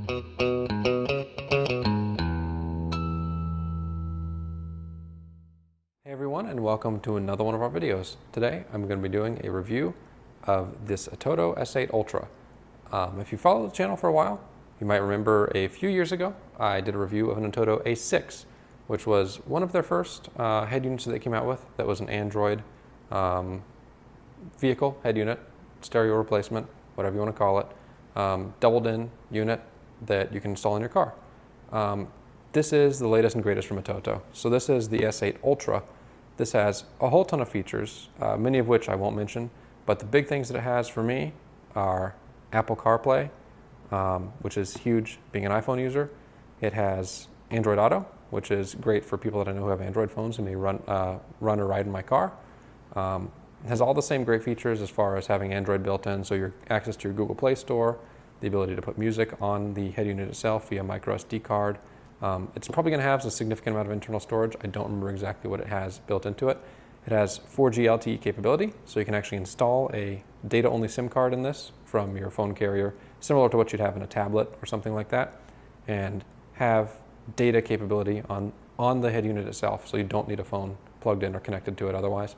Hey everyone, and welcome to another one of our videos. Today I'm going to be doing a review of this ATOTO S8 Ultra. If you follow the channel for a while, you might remember a few years ago I did a review of an ATOTO A6, which was one of their first head units that they came out with that was an Android vehicle head unit, stereo replacement, whatever you want to call it, doubled in unit that you can install in your car. This is the latest and greatest from ATOTO. So this is the S8 Ultra. This has a whole ton of features, many of which I won't mention, but the big things that it has for me are Apple CarPlay, which is huge being an iPhone user. It has Android Auto, which is great for people that I know who have Android phones and may run or ride in my car. It has all the same great features as far as having Android built in, so your access to your Google Play Store, the ability to put music on the head unit itself via micro SD card. It's probably going to have a significant amount of internal storage. I don't remember exactly what it has built into it. It has 4G LTE capability, so you can actually install a data-only SIM card in this from your phone carrier, similar to what you'd have in a tablet or something like that, and have data capability on the head unit itself, so you don't need a phone plugged in or connected to it otherwise.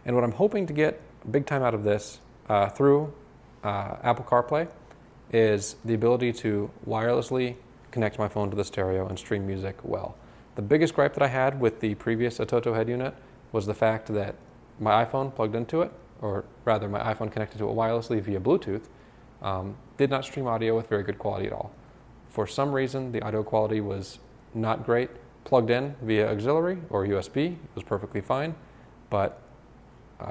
And what I'm hoping to get big time out of this through Apple CarPlay is the ability to wirelessly connect my phone to the stereo and stream music well. The biggest gripe that I had with the previous ATOTO head unit was the fact that my iPhone plugged into it, or rather my iPhone connected to it wirelessly via Bluetooth, did not stream audio with very good quality at all. For some reason, the audio quality was not great. Plugged in via auxiliary or USB, it was perfectly fine, but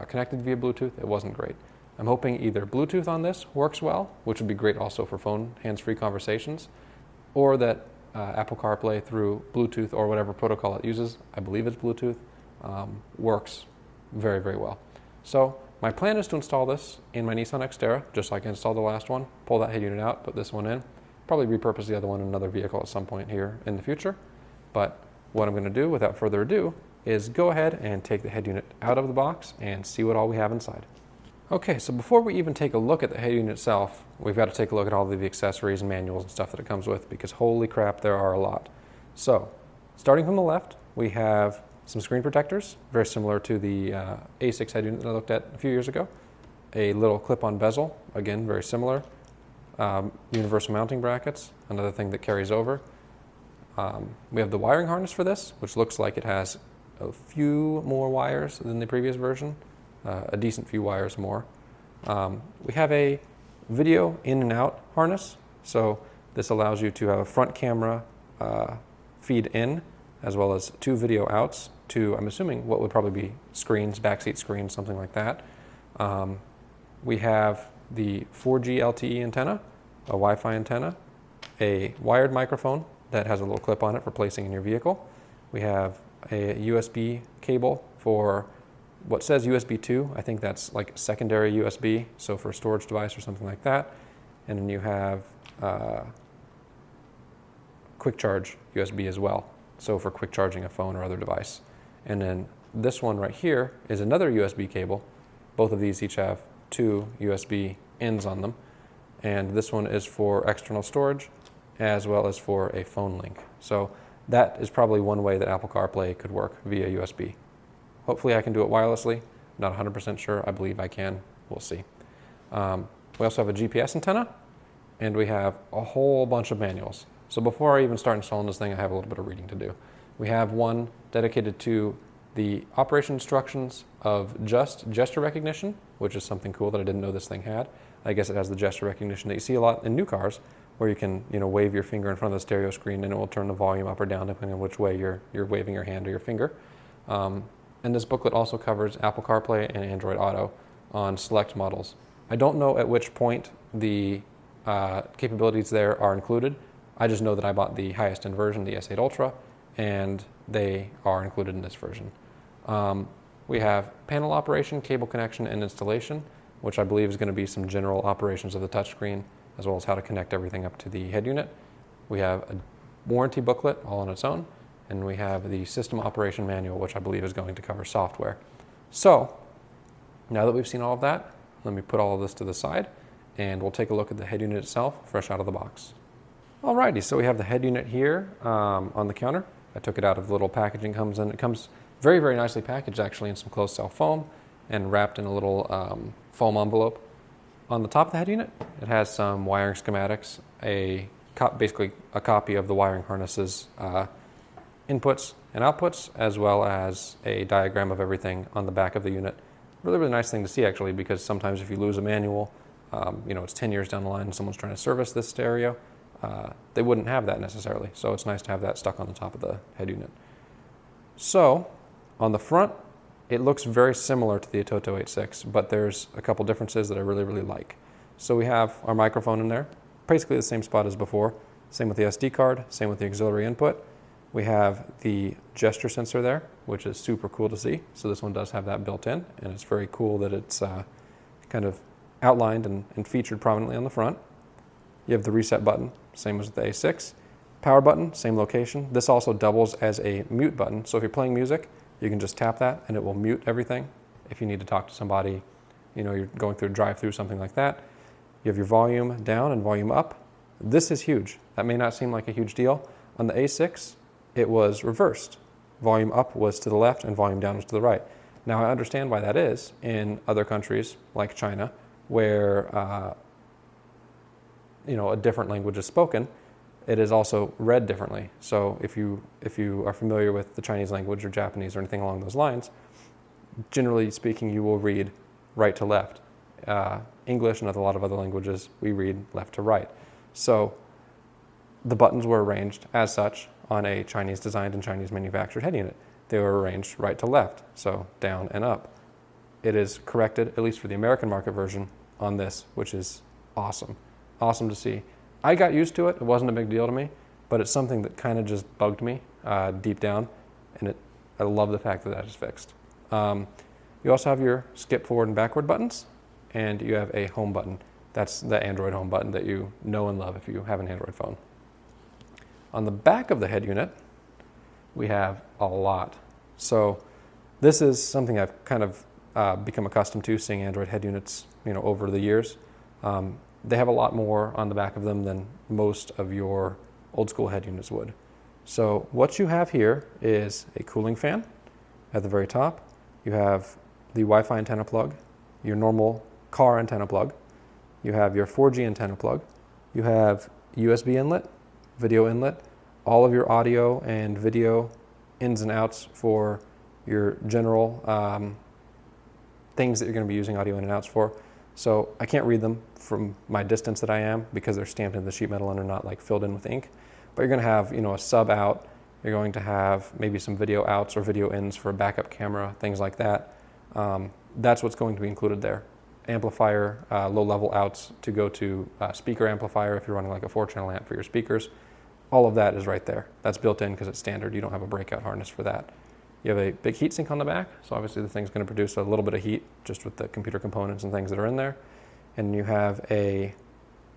connected via Bluetooth, it wasn't great. I'm hoping either Bluetooth on this works well, which would be great also for phone hands-free conversations, or that Apple CarPlay through Bluetooth or whatever protocol it uses, I believe it's Bluetooth, works very, very well. So my plan is to install this in my Nissan Xterra, just like I installed the last one, pull that head unit out, put this one in, probably repurpose the other one in another vehicle at some point here in the future. But what I'm going to do, without further ado, is go ahead and take the head unit out of the box and see what all we have inside. Okay, so before we even take a look at the head unit itself, we've got to take a look at all of the accessories and manuals and stuff that it comes with, because holy crap, there are a lot. So, starting from the left, we have some screen protectors, very similar to the A6 head unit that I looked at a few years ago. A little clip-on bezel, again, very similar. Universal mounting brackets, another thing that carries over. We have the wiring harness for this, which looks like it has a few more wires than the previous version. A decent few wires more. We have a video in and out harness, so this allows you to have a front camera feed in as well as two video outs to, I'm assuming, what would probably be screens, backseat screens, something like that. We have the 4G LTE antenna, a Wi-Fi antenna, a wired microphone that has a little clip on it for placing in your vehicle. We have a USB cable for what says USB 2, I think that's like secondary USB, so for a storage device or something like that. And then you have quick charge USB as well, so for quick charging a phone or other device. And then this one right here is another USB cable. Both of these each have two USB ends on them. And this one is for external storage as well as for a phone link. So that is probably one way that Apple CarPlay could work, via USB. Hopefully I can do it wirelessly. Not 100% sure. I believe I can. We'll see. We also have a GPS antenna, and we have a whole bunch of manuals. So before I even start installing this thing, I have a little bit of reading to do. We have one dedicated to the operation instructions of just gesture recognition, which is something cool that I didn't know this thing had. I guess it has the gesture recognition that you see a lot in new cars, where you can, wave your finger in front of the stereo screen and it will turn the volume up or down depending on which way you're waving your hand or your finger. And this booklet also covers Apple CarPlay and Android Auto on select models. I don't know at which point the capabilities there are included. I just know that I bought the highest end version, the S8 Ultra, and they are included in this version. We have panel operation, cable connection, and installation, which I believe is going to be some general operations of the touchscreen, as well as how to connect everything up to the head unit. We have a warranty booklet all on its own, and we have the system operation manual, which I believe is going to cover software. So, now that we've seen all of that, let me put all of this to the side, and we'll take a look at the head unit itself, fresh out of the box. Alrighty, so we have the head unit here on the counter. I took it out of the little packaging it comes in. It comes very, very nicely packaged actually in some closed cell foam and wrapped in a little foam envelope. On the top of the head unit, it has some wiring schematics, basically a copy of the wiring harnesses inputs and outputs, as well as a diagram of everything on the back of the unit. Really, really nice thing to see actually, because sometimes if you lose a manual, it's 10 years down the line and someone's trying to service this stereo, they wouldn't have that necessarily. So it's nice to have that stuck on the top of the head unit. So on the front, it looks very similar to the ATOTO A6, but there's a couple differences that I really, really like. So we have our microphone in there, basically the same spot as before. Same with the SD card, same with the auxiliary input. We have the gesture sensor there, which is super cool to see. So this one does have that built in, and it's very cool that it's kind of outlined and featured prominently on the front. You have the reset button, same as the A6. Power button, same location. This also doubles as a mute button. So if you're playing music, you can just tap that and it will mute everything. If you need to talk to somebody, you're going through a drive-through, something like that. You have your volume down and volume up. This is huge. That may not seem like a huge deal. On the A6, it was reversed. Volume up was to the left and volume down was to the right. Now I understand why that is in other countries like China, where a different language is spoken. It is also read differently. So if you are familiar with the Chinese language or Japanese or anything along those lines, generally speaking, you will read right to left. English and a lot of other languages, we read left to right. So the buttons were arranged as such on a Chinese designed and Chinese manufactured head unit. They were arranged right to left, so down and up. It is corrected, at least for the American market version, on this, which is awesome. Awesome to see. I got used to it. It wasn't a big deal to me, but it's something that kind of just bugged me deep down, and I love the fact that that is fixed. You also have your skip forward and backward buttons, and you have a home button. That's the Android home button that you know and love if you have an Android phone. On the back of the head unit, we have a lot. So this is something I've kind of become accustomed to, seeing Android head units over the years. They have a lot more on the back of them than most of your old school head units would. So what you have here is a cooling fan at the very top. You have the Wi-Fi antenna plug, your normal car antenna plug. You have your 4G antenna plug. You have USB inlet, video inlet, all of your audio and video ins and outs for your general things that you're going to be using audio in and outs for. So I can't read them from my distance that I am because they're stamped into the sheet metal and are not like filled in with ink. But you're going to have, a sub out. You're going to have maybe some video outs or video ins for a backup camera, things like that. That's what's going to be included there. Amplifier, low-level outs to go to speaker amplifier if you're running like a 4-channel amp for your speakers. All of that is right there. That's built in because it's standard. You don't have a breakout harness for that. You have a big heatsink on the back, so obviously the thing's going to produce a little bit of heat just with the computer components and things that are in there. And you have a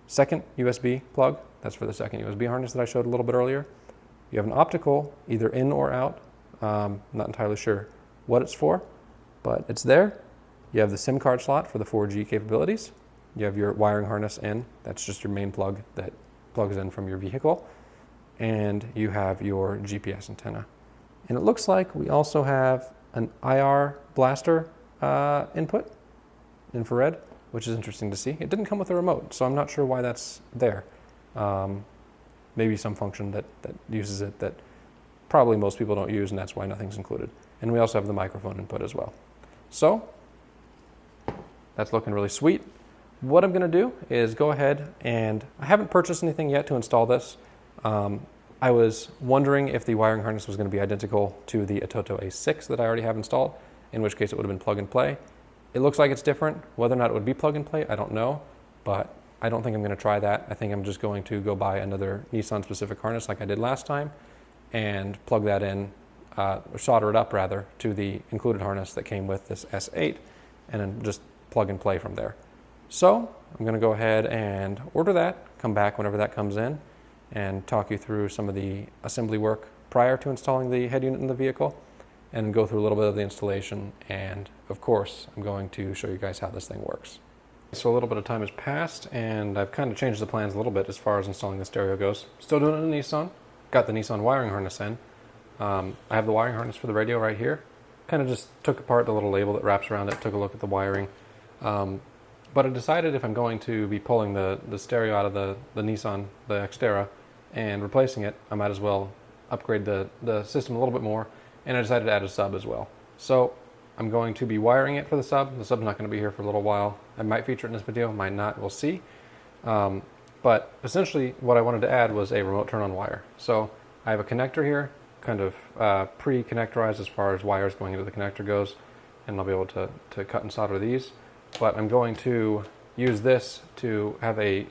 second USB plug. That's for the second USB harness that I showed a little bit earlier. You have an optical, either in or out. Not entirely sure what it's for, but it's there. You have the SIM card slot for the 4G capabilities. You have your wiring harness in. That's just your main plug that plugs in from your vehicle. And you have your GPS antenna. And it looks like we also have an IR blaster input, infrared, which is interesting to see. It didn't come with a remote, so I'm not sure why that's there. Maybe some function that uses it that probably most people don't use, and that's why nothing's included. And we also have the microphone input as well. So that's looking really sweet. What I'm going to do is go ahead and I haven't purchased anything yet to install this. I was wondering if the wiring harness was going to be identical to the ATOTO A6 that I already have installed, in which case it would have been plug and play. It looks like it's different. Whether or not it would be plug and play, I don't know, but I don't think I'm going to try that. I think I'm just going to go buy another Nissan specific harness like I did last time and plug that in, or solder it up rather, to the included harness that came with this S8 and then just plug and play from there. So I'm going to go ahead and order that, come back whenever that comes in, and talk you through some of the assembly work prior to installing the head unit in the vehicle, and go through a little bit of the installation. And of course, I'm going to show you guys how this thing works. So a little bit of time has passed, and I've kind of changed the plans a little bit as far as installing the stereo goes. Still doing it in Nissan. Got the Nissan wiring harness in. I have the wiring harness for the radio right here. Kind of just took apart the little label that wraps around it, took a look at the wiring. But I decided if I'm going to be pulling the stereo out of the Nissan, the Xterra, and replacing it, I might as well upgrade the system a little bit more, and I decided to add a sub as well. So I'm going to be wiring it for the sub. The sub's not going to be here for a little while. I might feature it in this video, might not, we'll see. But essentially what I wanted to add was a remote turn-on wire. So I have a connector here, kind of pre-connectorized as far as wires going into the connector goes, and I'll be able to cut and solder these. But I'm going to use this to have a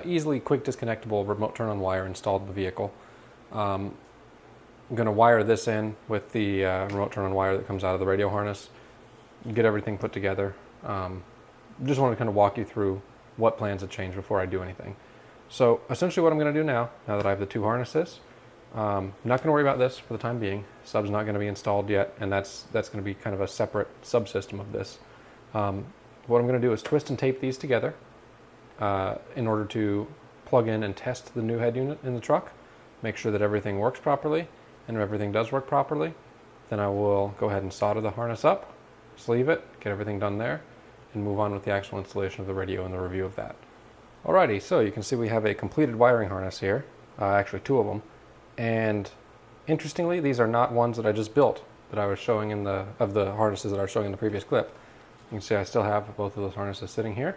easily quick disconnectable remote turn-on wire installed in the vehicle. I'm going to wire this in with the remote turn-on wire that comes out of the radio harness, get everything put together. Just want to kind of walk you through what plans have changed before I do anything. So essentially what I'm going to do now that I have the two harnesses, I'm not going to worry about this for the time being. Sub's not going to be installed yet, and that's going to be kind of a separate subsystem of this. What I'm going to do is twist and tape these together in order to plug in and test the new head unit in the truck, make sure that everything works properly, and if everything does work properly, then I will go ahead and solder the harness up, sleeve it, get everything done there, and move on with the actual installation of the radio and the review of that. Alrighty, so you can see we have a completed wiring harness here, actually two of them, and interestingly, these are not ones that I just built that I was showing in the harnesses that I was showing in the previous clip. You can see I still have both of those harnesses sitting here.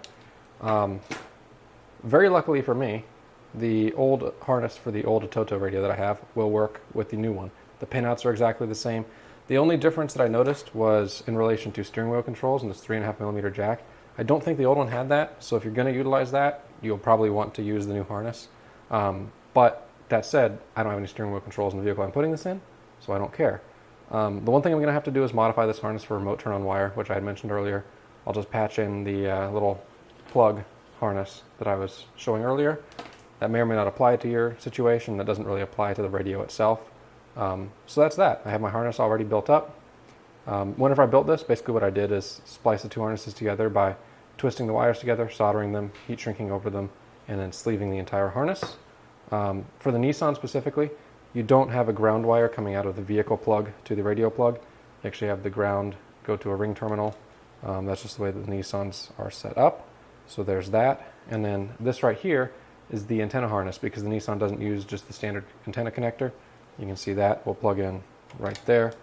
Very luckily for me, the old harness for the old ATOTO radio that I have will work with the new one. The pinouts are exactly the same. The only difference that I noticed was in relation to steering wheel controls and this 3.5mm jack. I don't think the old one had that, so if you're going to utilize that, you'll probably want to use the new harness. But that said, I don't have any steering wheel controls in the vehicle I'm putting this in, so I don't care. The one thing I'm going to have to do is modify this harness for remote turn-on wire, which I had mentioned earlier. I'll just patch in the little plug harness that I was showing earlier. That may or may not apply to your situation. That doesn't really apply to the radio itself. So that's that. I have my harness already built up. Whenever I built this, basically what I did is splice the two harnesses together by twisting the wires together, soldering them, heat shrinking over them, and then sleeving the entire harness. For the Nissan specifically, you don't have a ground wire coming out of the vehicle plug to the radio plug. You actually have the ground go to a ring terminal. That's just the way that the Nissans are set up. So there's that. And then this right here is the antenna harness, because the Nissan doesn't use just the standard antenna connector. You can see that will plug in right there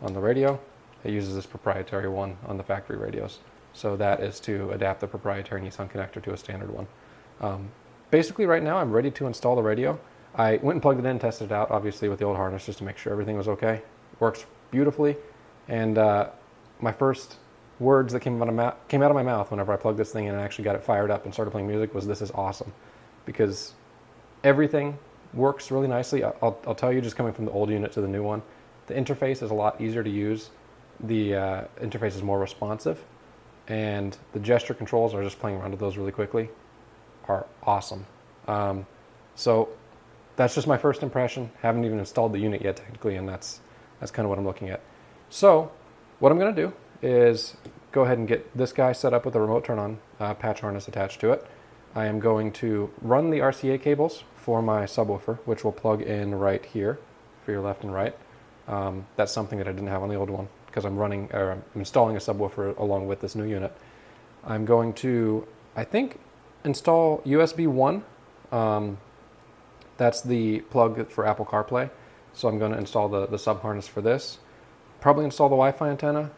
on the radio. It uses this proprietary one on the factory radios. So that is to adapt the proprietary Nissan connector to a standard one. Basically right now I'm ready to install the radio. I went and plugged it in, tested it out, obviously with the old harness just to make sure everything was okay. Works beautifully. And my first words that came out of my mouth whenever I plugged this thing in and actually got it fired up and started playing music was, "This is awesome." Because everything works really nicely. I'll tell you, just coming from the old unit to the new one, the interface is a lot easier to use. The interface is more responsive, and the gesture controls, are just playing around with those really quickly, are awesome. So that's just my first impression. Haven't even installed the unit yet technically, and that's kind of what I'm looking at. So what I'm going to do is go ahead and get this guy set up with a remote turn-on patch harness attached to it. I am going to run the RCA cables for my subwoofer, which will plug in right here for your left and right. That's something that I didn't have on the old one because I'm installing a subwoofer along with this new unit. I'm going to, I think, install USB 1. That's the plug for Apple CarPlay. So I'm going to install the sub harness for this. Probably install the Wi-Fi antenna.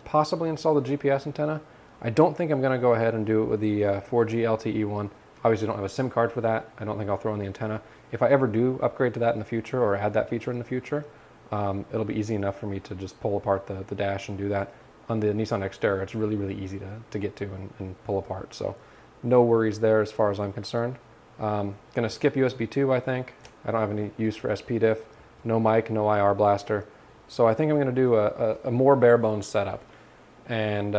Possibly install the GPS antenna. I don't think I'm going to go ahead and do it with the 4G LTE one. Obviously, I don't have a SIM card for that. I don't think I'll throw in the antenna. If I ever do upgrade to that in the future or add that feature in the future, it'll be easy enough for me to just pull apart the dash and do that. On the Nissan Xterra, it's really, really easy to get to and pull apart. So no worries there as far as I'm concerned. Going to skip USB 2, I think. I don't have any use for SPDIF. No mic, no IR blaster. So I think I'm going to do a more bare bones setup. And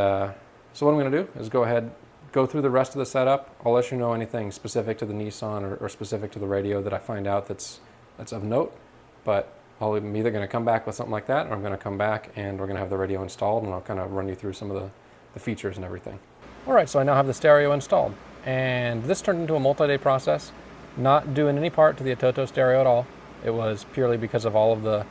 so what I'm going to do is go ahead, go through the rest of the setup. I'll let you know anything specific to the Nissan or specific to the radio that I find out that's of note. But I'm either going to come back with something like that, or I'm going to come back and we're going to have the radio installed, and I'll kind of run you through some of the features and everything. All right, so I now have the stereo installed, and this turned into a multi-day process, not doing any part to the ATOTO stereo at all. It was purely because of all of the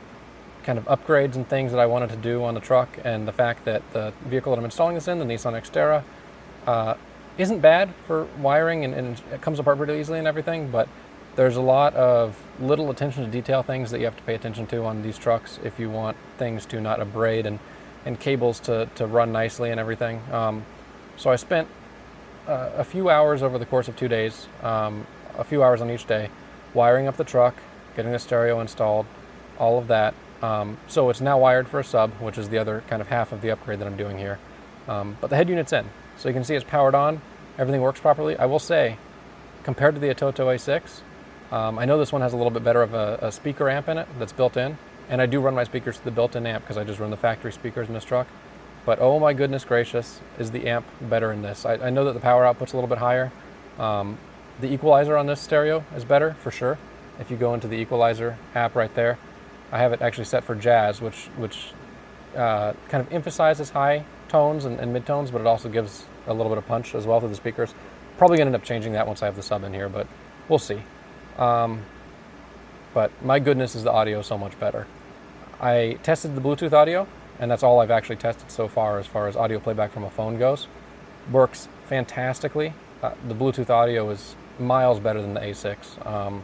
kind of upgrades and things that I wanted to do on the truck, and the fact that the vehicle that I'm installing this in, the Nissan Xterra, isn't bad for wiring, and it comes apart pretty easily and everything, but there's a lot of little attention to detail things that you have to pay attention to on these trucks if you want things to not abrade and cables to run nicely and everything. So I spent a few hours over the course of 2 days, a few hours on each day, wiring up the truck, getting the stereo installed, all of that. So it's now wired for a sub, which is the other kind of half of the upgrade that I'm doing here. But the head unit's in, so you can see it's powered on, everything works properly. I will say, compared to the ATOTO A6, I know this one has a little bit better of a speaker amp in it that's built in, and I do run my speakers to the built-in amp because I just run the factory speakers in this truck. But oh my goodness gracious, is the amp better in this. I know that the power output's a little bit higher. The equalizer on this stereo is better, for sure. If you go into the equalizer app right there, I have it actually set for jazz, which kind of emphasizes high tones and mid-tones, but it also gives a little bit of punch as well through the speakers. Probably going to end up changing that once I have the sub in here, but we'll see. But my goodness, is the audio so much better. I tested the Bluetooth audio, and that's all I've actually tested so far as audio playback from a phone goes. Works fantastically. The Bluetooth audio is miles better than the A6.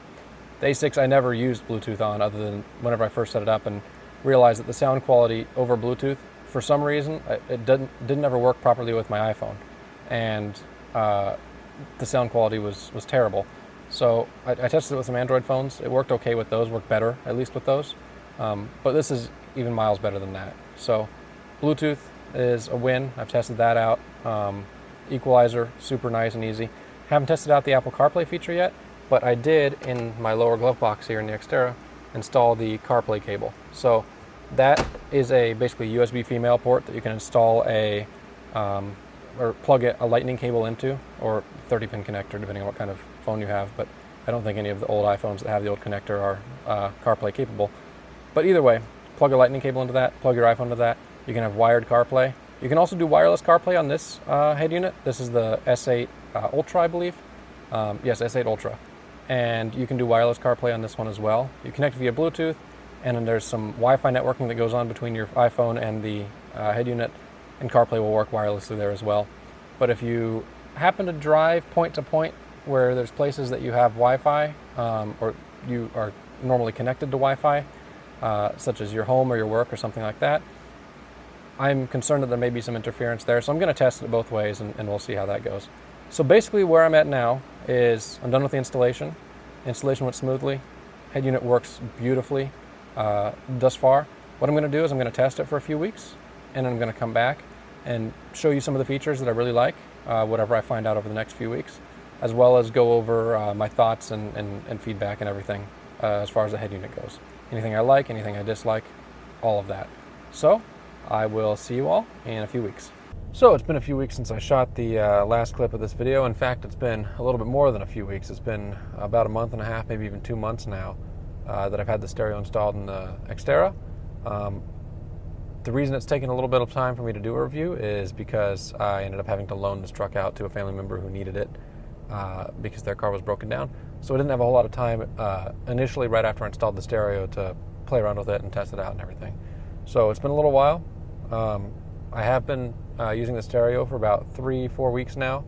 The A6 I never used Bluetooth on other than whenever I first set it up, and realized that the sound quality over Bluetooth, for some reason, it didn't ever work properly with my iPhone. And the sound quality was terrible. So I tested it with some Android phones. It worked okay with those, worked better, at least with those. But this is even miles better than that. So Bluetooth is a win. I've tested that out. Equalizer, super nice and easy. Haven't tested out the Apple CarPlay feature yet, but I did, in my lower glove box here in the Xterra, install the CarPlay cable. So that is basically a USB female port that you can install or plug a lightning cable into, or 30-pin connector, depending on what kind of phone you have. But I don't think any of the old iPhones that have the old connector are CarPlay capable. But either way, plug a lightning cable into that, plug your iPhone into that. You can have wired CarPlay. You can also do wireless CarPlay on this head unit. This is the S8 Ultra, I believe. Yes, S8 Ultra. And you can do wireless CarPlay on this one as well. You connect via Bluetooth, and then there's some Wi-Fi networking that goes on between your iPhone and the head unit, and CarPlay will work wirelessly there as well. But if you happen to drive point to point where there's places that you have Wi-Fi, or you are normally connected to Wi-Fi, such as your home or your work or something like that, I'm concerned that there may be some interference there. So I'm going to test it both ways, and we'll see how that goes. So basically where I'm at now is I'm done with the installation. Installation went smoothly. Head unit works beautifully thus far. What I'm going to do is I'm going to test it for a few weeks, and then I'm going to come back and show you some of the features that I really like, whatever I find out over the next few weeks, as well as go over my thoughts and feedback and everything as far as the head unit goes. Anything I like, anything I dislike, all of that. So I will see you all in a few weeks. So it's been a few weeks since I shot the last clip of this video. In fact, it's been a little bit more than a few weeks. It's been about a month and a half, maybe even 2 months now, that I've had the stereo installed in the Xterra. The reason it's taken a little bit of time for me to do a review is because I ended up having to loan this truck out to a family member who needed it because their car was broken down. So I didn't have a whole lot of time initially right after I installed the stereo to play around with it and test it out and everything. So it's been a little while. I have been using the stereo for about 3-4 weeks now.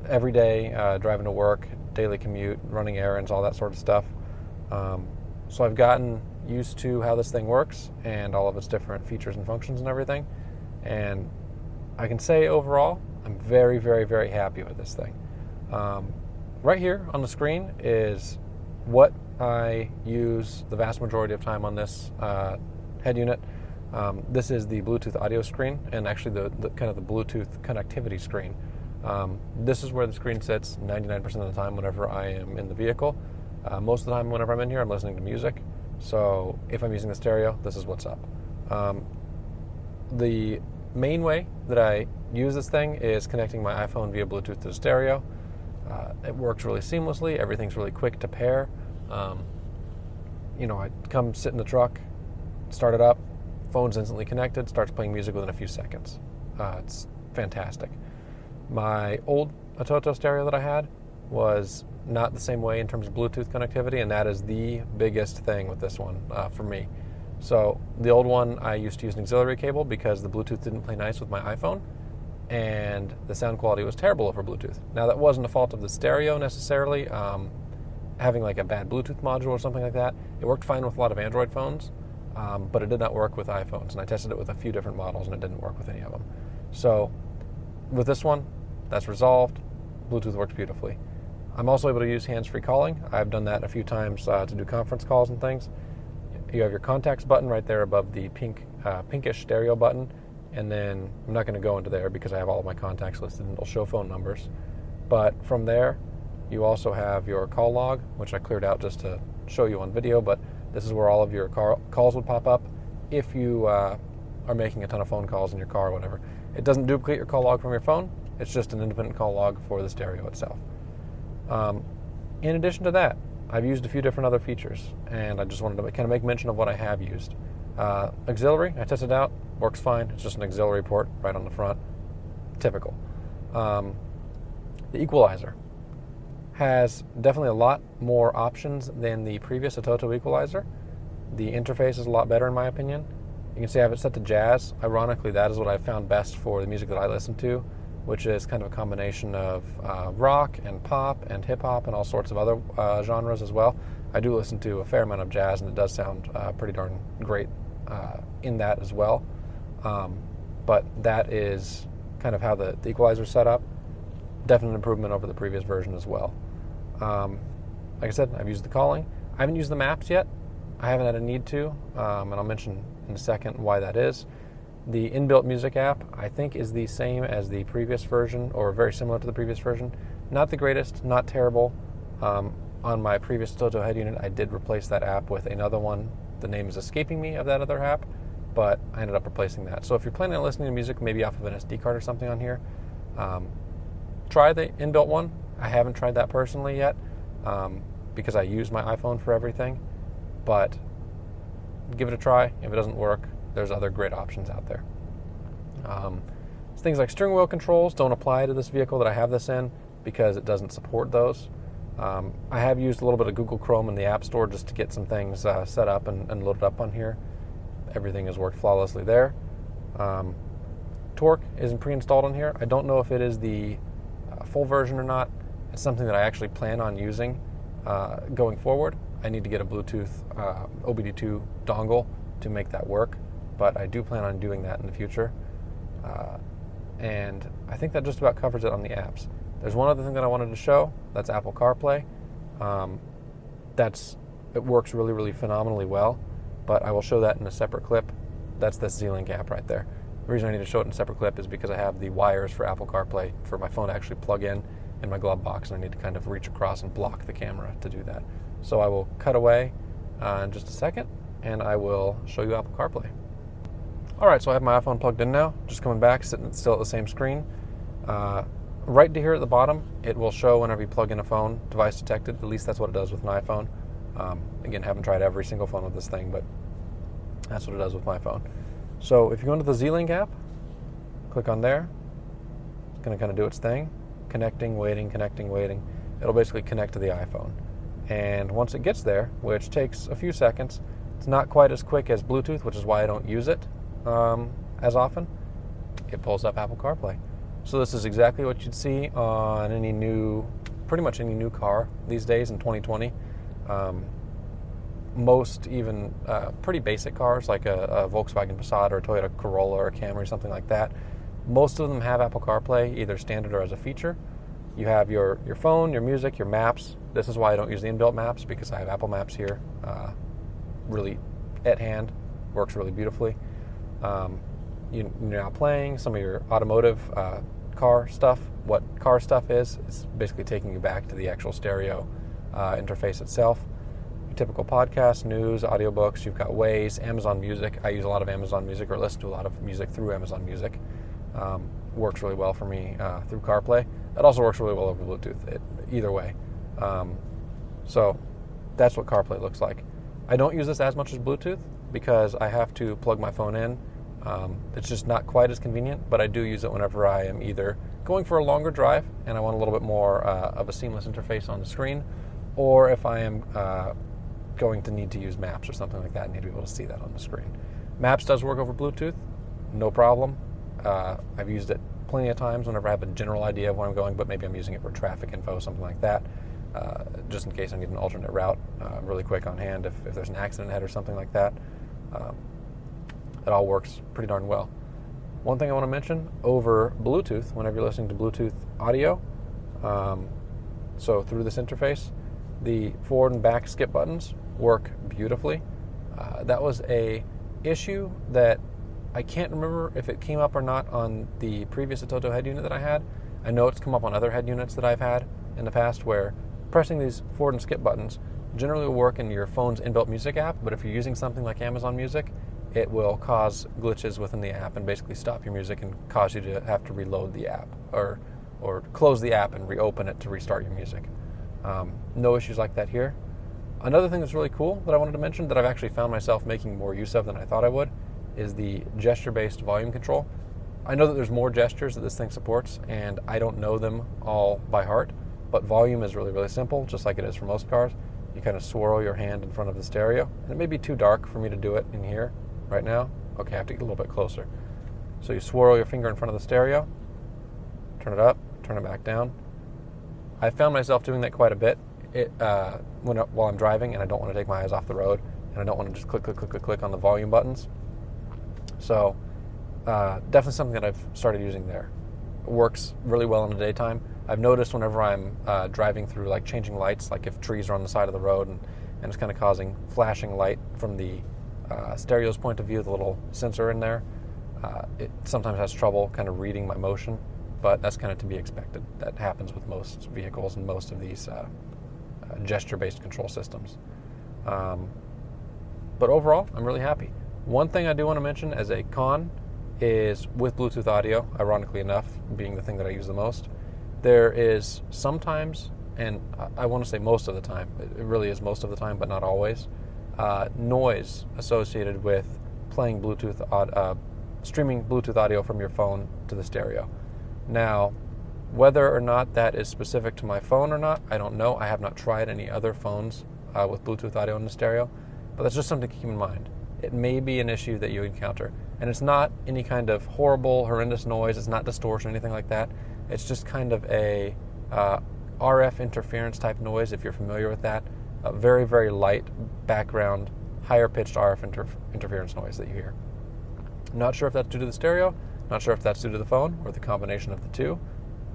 Every day, driving to work, daily commute, running errands, all that sort of stuff. So I've gotten used to how this thing works and all of its different features and functions and everything. And I can say overall, I'm very, very, very happy with this thing. Right here on the screen is what I use the vast majority of time on this head unit. This is the Bluetooth audio screen, and actually the kind of the Bluetooth connectivity screen. This is where the screen sits 99% of the time whenever I am in the vehicle. Most of the time whenever I'm in here, I'm listening to music. So if I'm using the stereo, this is what's up. The main way that I use this thing is connecting my iPhone via Bluetooth to the stereo. It works really seamlessly. Everything's really quick to pair. I come sit in the truck, start it up, phone's instantly connected, starts playing music within a few seconds. It's fantastic. My old ATOTO stereo that I had was not the same way in terms of Bluetooth connectivity, and that is the biggest thing with this one for me. So the old one, I used to use an auxiliary cable because the Bluetooth didn't play nice with my iPhone, and the sound quality was terrible over Bluetooth. Now, that wasn't a fault of the stereo necessarily, having like a bad Bluetooth module or something like that. It worked fine with a lot of Android phones, but it did not work with iPhones, and I tested it with a few different models, and it didn't work with any of them. So with this one, that's resolved. Bluetooth works beautifully. I'm also able to use hands-free calling. I've done that a few times to do conference calls and things. You have your contacts button right there above the pinkish stereo button, and then I'm not going to go into there because I have all of my contacts listed and it'll show phone numbers. But from there, you also have your call log, which I cleared out just to show you on video, but this is where all of your calls would pop up if you are making a ton of phone calls in your car or whatever. It doesn't duplicate your call log from your phone. It's just an independent call log for the stereo itself. In addition to that, I've used a few different other features, and I just wanted to kind of make mention of what I have used. Auxiliary, I tested out, works fine. It's just an auxiliary port right on the front. Typical. The equalizer has definitely a lot more options than the previous ATOTO equalizer. The interface is a lot better in my opinion. You can see I have it set to jazz. Ironically, that is what I found best for the music that I listen to, which is kind of a combination of rock and pop and hip-hop and all sorts of other genres as well. I do listen to a fair amount of jazz, and it does sound pretty darn great in that as well. But that is kind of how the equalizer is set up. Definite improvement over the previous version as well. Like I said, I've used the calling. I haven't used the maps yet. I haven't had a need to, and I'll mention in a second why that is. The inbuilt music app, I think, is the same as the previous version, or very similar to the previous version. Not the greatest, not terrible. On my previous ATOTO head unit, I did replace that app with another one. The name is escaping me of that other app, but I ended up replacing that. So if you're planning on listening to music, maybe off of an SD card or something on here, try the inbuilt one. I haven't tried that personally yet because I use my iPhone for everything, but give it a try. If it doesn't work, there's other great options out there. Things like steering wheel controls don't apply to this vehicle that I have this in because it doesn't support those. I have used a little bit of Google Chrome in the App Store just to get some things set up and loaded up on here. Everything has worked flawlessly there. Torque isn't pre-installed on here. I don't know if it is the full version or not. It's something that I actually plan on using going forward. I need to get a Bluetooth OBD2 dongle to make that work, but I do plan on doing that in the future. And I think that just about covers it on the apps. There's one other thing that I wanted to show. That's Apple CarPlay. It works really, really phenomenally well, but I will show that in a separate clip. That's the Z-Link app right there. The reason I need to show it in a separate clip is because I have the wires for Apple CarPlay for my phone to actually plug in my glove box, and I need to kind of reach across and block the camera to do that. So I will cut away in just a second, and I will show you Apple CarPlay. All right, so I have my iPhone plugged in now, just coming back, sitting still at the same screen. Right here at the bottom, it will show whenever you plug in a phone, device detected. At least that's what it does with an iPhone. Again, haven't tried every single phone with this thing, but that's what it does with my phone. So if you go into the Z-Link app, click on there. It's going to kind of do its thing. Connecting, waiting, connecting, waiting. It'll basically connect to the iPhone. And once it gets there, which takes a few seconds, it's not quite as quick as Bluetooth, which is why I don't use it as often. It pulls up Apple CarPlay. So this is exactly what you'd see on pretty much any new car these days in 2020. Most even pretty basic cars like a Volkswagen Passat or a Toyota Corolla or a Camry, something like that. Most of them have Apple CarPlay, either standard or as a feature. You have your phone, your music, your maps. This is why I don't use the inbuilt maps, because I have Apple Maps here, really at hand, works really beautifully. You're now playing some of your automotive car stuff. What car stuff is basically taking you back to the actual stereo interface itself. Your typical podcast, news, audiobooks. You've got Waze, Amazon Music. I use a lot of Amazon Music, or listen to a lot of music through Amazon Music. Works really well for me through CarPlay. It also works really well over Bluetooth, either way. So that's what CarPlay looks like. I don't use this as much as Bluetooth because I have to plug my phone in. It's just not quite as convenient, but I do use it whenever I am either going for a longer drive and I want a little bit more of a seamless interface on the screen, or if I am going to need to use maps or something like that, I need to be able to see that on the screen. Maps does work over Bluetooth, no problem. I've used it plenty of times whenever I have a general idea of where I'm going, but maybe I'm using it for traffic info, something like that, just in case I need an alternate route really quick on hand if there's an accident ahead or something like that. It all works pretty darn well. One thing I want to mention, over Bluetooth, whenever you're listening to Bluetooth audio, so through this interface, the forward and back skip buttons work beautifully. That was a issue that I can't remember if it came up or not on the previous ATOTO head unit that I had. I know it's come up on other head units that I've had in the past, where pressing these forward and skip buttons generally will work in your phone's inbuilt music app, but if you're using something like Amazon Music, it will cause glitches within the app and basically stop your music and cause you to have to reload the app or close the app and reopen it to restart your music. No issues like that here. Another thing that's really cool that I wanted to mention that I've actually found myself making more use of than I thought I would is the gesture-based volume control. I know that there's more gestures that this thing supports, and I don't know them all by heart, but volume is really, really simple, just like it is for most cars. You kind of swirl your hand in front of the stereo, and it may be too dark for me to do it in here right now. Okay, I have to get a little bit closer. So you swirl your finger in front of the stereo, turn it up, turn it back down. I found myself doing that quite a bit while I'm driving and I don't want to take my eyes off the road, and I don't want to just click, click, click, click, click on the volume buttons. So definitely something that I've started using there. It works really well in the daytime. I've noticed whenever I'm driving through, like changing lights, like if trees are on the side of the road and it's kind of causing flashing light from the stereo's point of view, the little sensor in there, it sometimes has trouble kind of reading my motion, but that's kind of to be expected. That happens with most vehicles and most of these gesture-based control systems. But overall, I'm really happy. One thing I do want to mention as a con is with Bluetooth audio, ironically enough, being the thing that I use the most, there is sometimes, and I want to say most of the time, it really is most of the time, but not always, noise associated with playing streaming Bluetooth audio from your phone to the stereo. Now, whether or not that is specific to my phone or not, I don't know. I have not tried any other phones with Bluetooth audio in the stereo, but that's just something to keep in mind. It may be an issue that you encounter. And it's not any kind of horrible, horrendous noise. It's not distortion or anything like that. It's just kind of a RF interference type noise, if you're familiar with that. A very, very light background, higher pitched RF interference noise that you hear. Not sure if that's due to the stereo. Not sure if that's due to the phone or the combination of the two.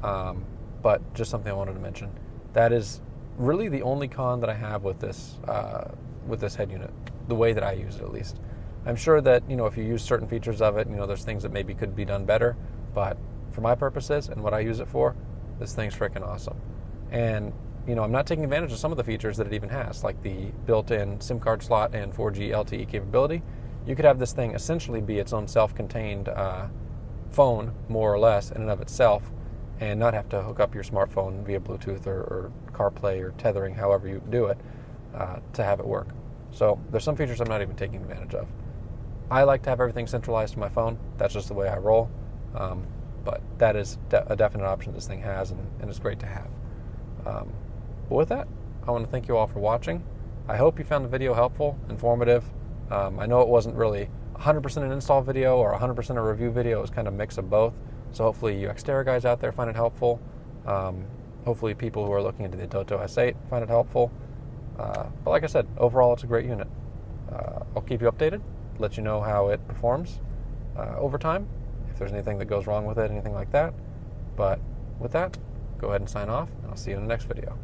But just something I wanted to mention. That is really the only con that I have with this head unit, the way that I use it at least. I'm sure that, if you use certain features of it, there's things that maybe could be done better, but for my purposes and what I use it for, this thing's freaking awesome. And, I'm not taking advantage of some of the features that it even has, like the built-in SIM card slot and 4G LTE capability. You could have this thing essentially be its own self-contained phone, more or less, in and of itself, and not have to hook up your smartphone via Bluetooth or CarPlay or tethering, however you do it, to have it work. So there's some features I'm not even taking advantage of. I like to have everything centralized to my phone. That's just the way I roll. But that is a definite option this thing has, and it's great to have. But with that, I want to thank you all for watching. I hope you found the video helpful, informative. I know it wasn't really 100% an install video or 100% a review video. It was kind of a mix of both. So hopefully you Xterra guys out there find it helpful. Hopefully people who are looking into the ATOTO S8 find it helpful. But like I said, overall it's a great unit. I'll keep you updated, let you know how it performs over time, if there's anything that goes wrong with it, anything like that. But with that, go ahead and sign off, and I'll see you in the next video.